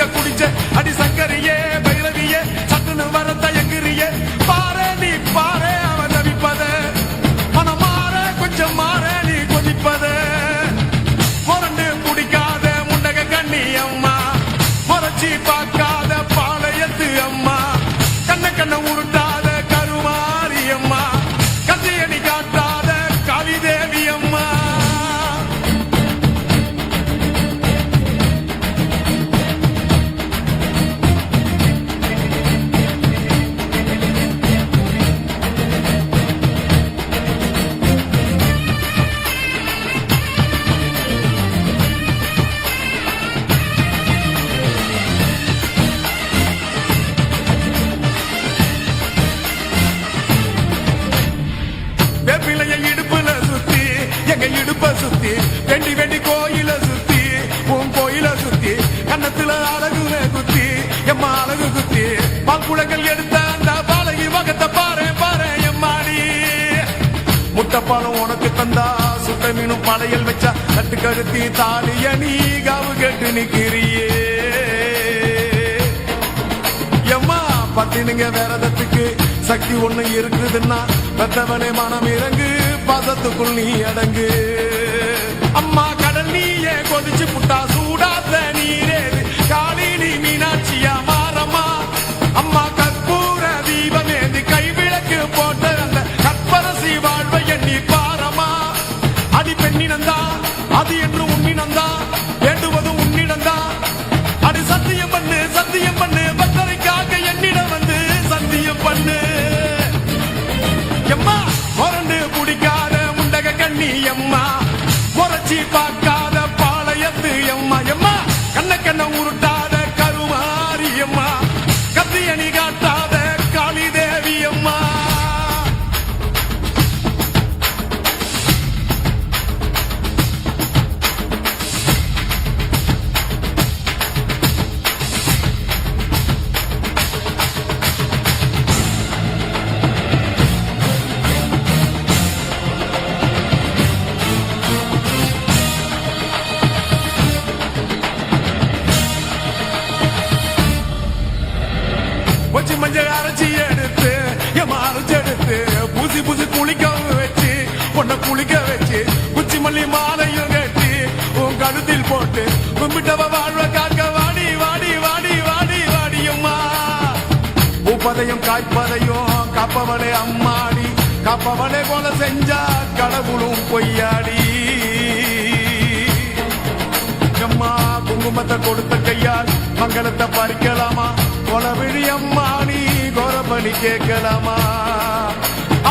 ருசிக்க குடிச்ச அடி சங்கரியே பைரவியே சட்டுன்னு வர தயங்குறியே பாரு நீ பாரு அவன் தவிப்பத மனம் மாற கொஞ்சம் மாற நீ கொதிப்பத முரண்டு குடிக்காத முண்டக கண்ணி அம்மா முறைச்சி பார்க்காத பாளையத்து அம்மா கண்ண கண்ண உருட்டாத கருமாரி அம்மா கத்தியணி காட்டாத காளிதேவி அம்மா வேப்பிலைய இடுப்புல சுத்தி எங்க இடுப்ப சுத்தி வெண்டி வெண்டி கோயில சுத்தி உன் கோயில சுத்தி கண்ணத்துல அழகுல குத்தி எம்மா அழகு குத்தி பால்குளங்கள் எடுத்த அந்த பாலகி வகத்தை பாரு பாரு எம்மாடி முட்டைப்பாலம் உனக்கு தந்தா சுட்ட மீனும் படையல் வச்சா தட்டு கருத்தி தாலிய நீ காவு கேட்டு நிக்கிறியே எம்மா பத்தினுங்க விரதத்துக்கு சக்தி ஒண்ணு இருக்குதுன்னா பெத்தவனே மனம் இறங்கு பாசத்துக்குள் நீ அடங்கு அம்மா கடல் நீயே கொதிச்சு புட்டா சூடாத்த நீரேது காளினி மீனாட்சியா மாறம்மா அம்மா கற்பூர தீபமேந்தி கைவிளக்கு போட்ட அந்த கற்பரசி வாழ்வை எண்ணி பாரம்மா அடி பெண்ணினந்தா அது என்று உன்னினந்தா வேண்டுவதும் உன்னிடந்தா அடி சத்தியம் பண்ணு பத்தரைக்காக என்னிடம் வந்து சத்தியம் பண்ணு எம்மா முரண்டு குடிக்காத முண்டக கண்ணி எம்மா முறைச்சி பார்க்காத பாளையத்து எம்மா எம்மா கண்ண கண்ண உருட்டாத கருமாரி எம்மா கத்தியணி காட்டாத காளிதேவி அம்மா வச்சு மஞ்சள் அரைச்சி எடுத்து எம்மா அரைச்சி எடுத்து பூசி பூசி குளிக்க வச்சு பொண்ண குளிக்க வச்சு குச்சி மல்லி மாலையும் கட்டி உன் கழுத்தில் போட்டு கும்பிட்டவ வாழ்வ காக்க வாடி வாடி வாடி வாடி வாடியம்மா பூப்பதையும் காய்ப்பதையும் காப்பவளே அம்மாடி காப்பவளே போல செஞ்சா கடவுளும் பொய்யாடி அம்மா குங்குமத்தை கொடுத்த கையால் மங்களத்தை பறிக்கலாமா கொலவிழி அம்மா நீ கோரபலி கேட்கலாமா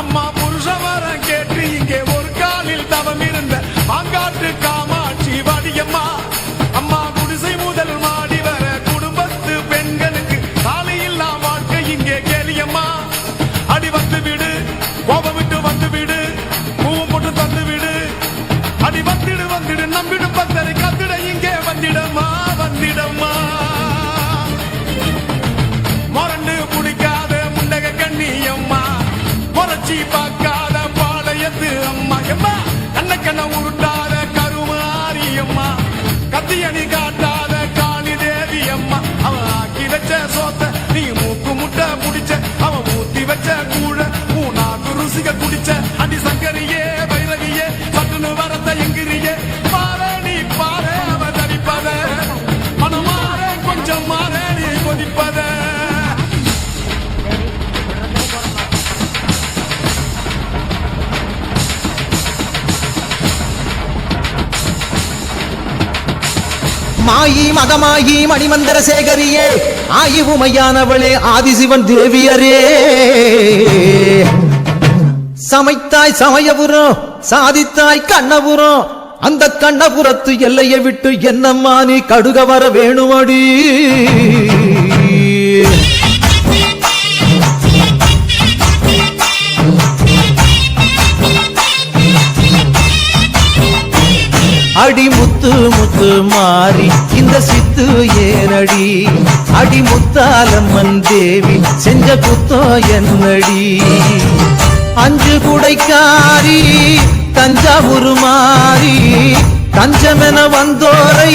அம்மா புருஷ வர கேட்டு இங்கே ஒரு காலில் தவம் இருந்த மாங்காட்டு காமாட்சி வாடியம்மா அம்மா குடிசை முதல் மாடி வர குடும்பத்து பெண்களுக்கு சாலையில்லா வாழ்க்கை இங்கே கேளியம்மா அடி வந்து விடு கோபம் விட்டு வந்து விடு பூவும் போட்டு தந்து விடு அடி வந்துடு நம்பிடு பத்தரை கத்திட இங்கே வந்திடம்மா வந்திடம்மா முரண்டு குடிக்காத முண்டக கண்ணி அம்மா முறைச்சி பார்க்காத பாளையத்து அம்மா எம்மா கண்ண கண்ண உருட்டாத கருமாரி அம்மா கத்தியணி காட்டாத காளிதேவி அம்மா அவன் ஆக்கி வச்ச சோத்த நீ மூக்கு முட்டை புடிச்ச அவன் ஊத்தி வச்ச கூழ மூணாக்கு ருசிக குடிச்ச அடி சங்கரியே பைரவியே சட்டுன்னு வரத்த எங்கிரியே பாரு நீ பாரு அவன் தடிப்பத மனம் மாற கொஞ்சம் மாற நீ கொதிப்பத மாயி மகமாயி மணிமந்திர சேகரியே ஆயி உமையானவளே ஆதிசிவன் தேவியரே சமைத்தாய் சமயபுரம் சாதித்தாய் கண்ணபுரம் அந்த கண்ணபுரத்து எல்லையை விட்டு என்னம்மா நீ கடுக வர வேணுமடி அடி முத்து முத்து மாறி இந்த சித்து ஏனடி அடி முத்தாலம்மன் தேவி செஞ்ச குத்தோ என்னடி அஞ்சு குடைக்காரி தஞ்சாவூர் மாறி தஞ்சமென வந்தோரை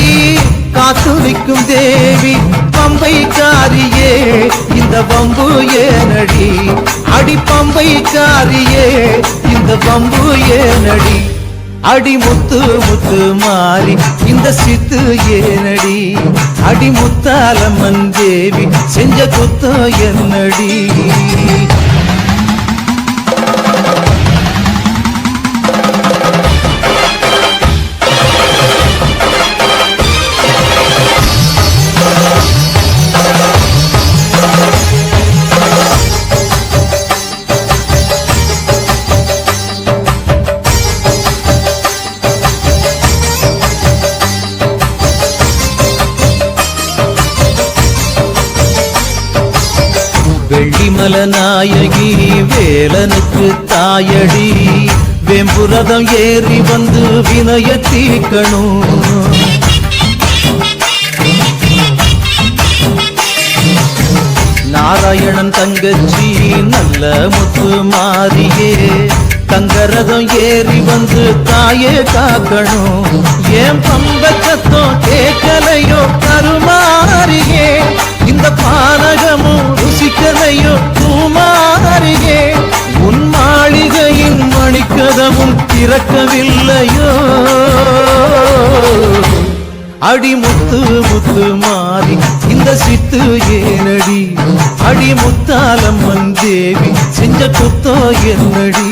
காத்து நிற்கும் தேவி பம்பைக்காரியே இந்த வம்பு ஏனடி அடி பம்பைக்காரியே இந்த வம்பு ஏனடி அடி முத்து முத்து மாறி இந்த சித்து ஏனடி அடி முத்தாலம்மன் தேவி செஞ்ச குத்தோ என்னடி வெள்ளிமல நாயகி வேலனுக்கு தாயடி வெம்புரதம் ஏறி வந்து வினய தீக்கணும் நாராயணன் தங்கச்சி நல்ல முத்து மாறியே தங்கரதம் ஏறி வந்து தாயே காக்கணும் ஏன் பம்பச்சத்தம் கேட்கலையோ கருமாறியே இந்த பானகமும் ருசிக்கலையோ பூமாறியே உன் மாளிகையின் மணிக்கதவும் திறக்கவில்லையோ அடி முத்து முத்து மாறி இந்த சித்து ஏனடி அடி முத்தாலம்மன் தேவி செஞ்ச குத்தோ என்னடி